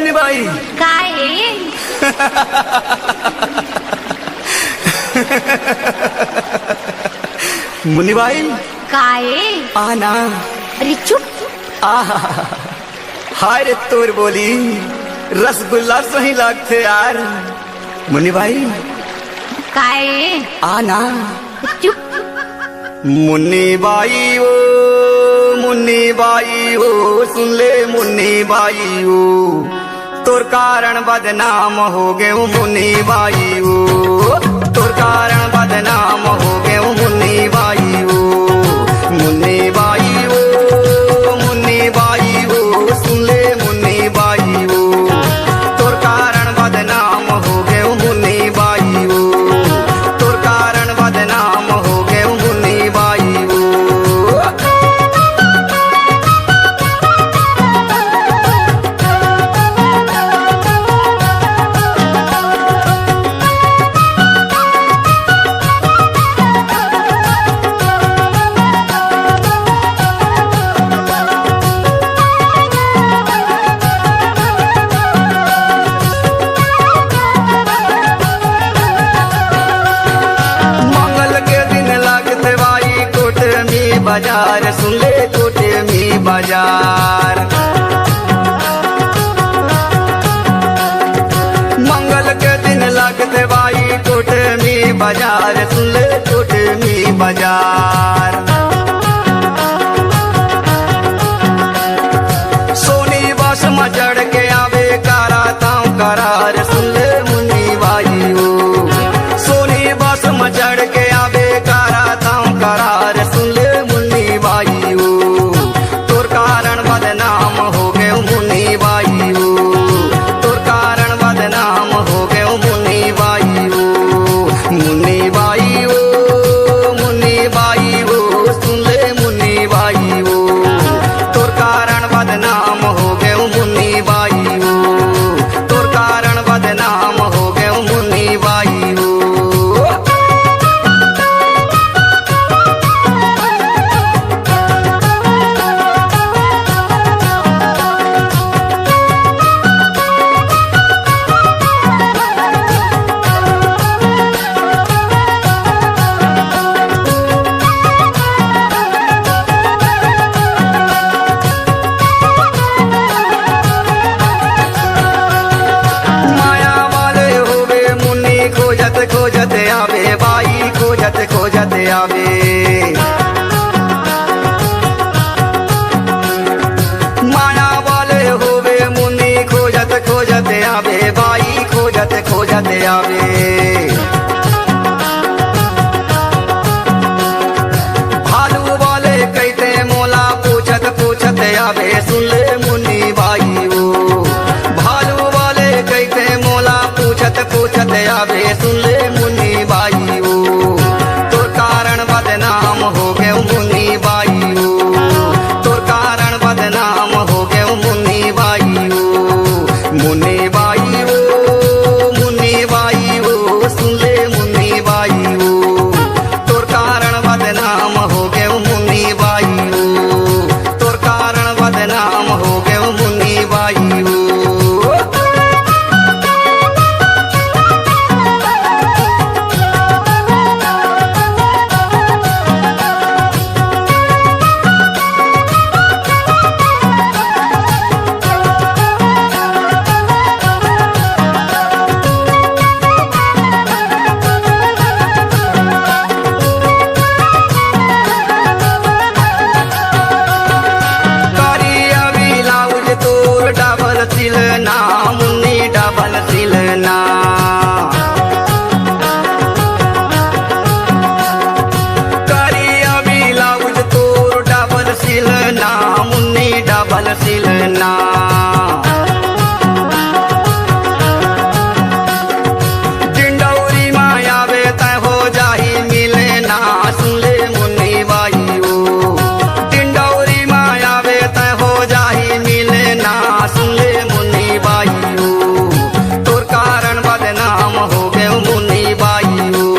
मुन्नी बाई काय रे? मुन्नी बाई काय आना। अरे चुप। आहा हाय रे तोर बोली रसगुल्ला सही लागते यार। मुन्नी बाई काय आना। चुप। मुन्नी बाई ओ मुन्नी बाई ओ सुन ले मुन्नी बाई ओ तोर कारण बदनाम हो गए मुन्नी बाई ओ तोर कारण बदनाम हो गए मुन्नी बाई ओ मुन्नी बाई ओ मुन्नी बाई ओ सुन ले मुन्नी बाई ओ तोर कारण बदनाम हो गए मुन्नी बाई ओ तोर कारण बदनाम हो गए मुन्नी बाई ओ। बाजार सुन ले कोटे में बाजार मंगल के दिन लगते भाई कोटे में बाजार सुन ले कोटे में बाजार सोनी बस में चढ़ के आवे कराताऊ करार सुन ले मुन्नी बाई ओ सोनी बस में चढ़ के आवे कराताऊ करार सुन ले बाई ओ तोर कारण बदनाम हो गए मुन्नी बाई ओ तोर कारण बदनाम हो गए मुन्नी बाई ओ मुन्नी बाई ओ मुन्नी बाई ओ सुन ले मुन्नी बाई ओ तोर कारण बदनाम हो गए मुन्नी बाई ओ तोर कारण बदनाम हो गए मुन्नी बाई ओ। खोजत आवे बाई खोजत खोजत आवे माया वाले होवे मुन्नी खोजत खोजत आवे बाई खोजत खोजत आवे भालू वाले कहते मोला पूछत पूछत आवे सुन ले मुन्नी बाई ओ भालू वाले कहते मोला पूछत पूछत आवे सुन ले मुन्नी बाई ओ तोर कारण बदनाम हो गए मुन्नी बाई ओ तोर कारण बदनाम हो गए मुन्नी बाई ओ मुन्नी बाई ओ मुन्नी बाई ओ सुन ले मुन्नी बाई ओ तोर कारण बदनाम हो गए मुन्नी बाई ओ तोर कारण बदनाम हो गए मुन्नी बाई ओ। सिलना मुन्नी डबल सिलना करिया ब्लाउज तोर डबल सिलना मुन्नी डबल सिलना डिंडौरी माया वे तय हो जाही मिलना सुन ले मुन्नी बाई ओ डिंडौरी माया वे तय हो जाही मिलना सुन ले मुन्नी बाई ओ तोर कारण बदनाम हो गए मुन्नी बाई ओ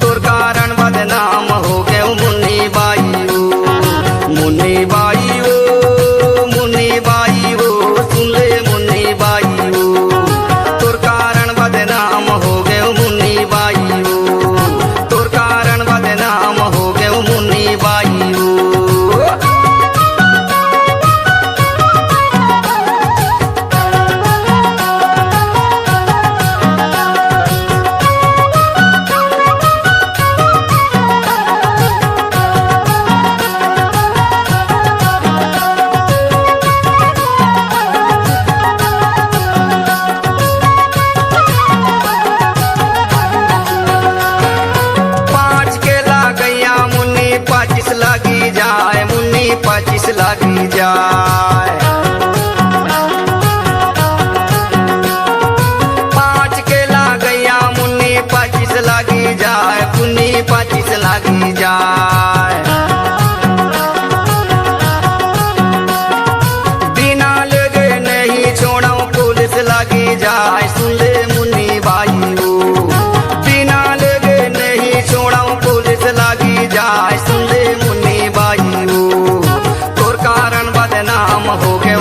तोर कारण बदनाम हो गए मुन्नी बाई ओ मुन्नी बाई ओ मुन्नी बाई ओ नाम हो गए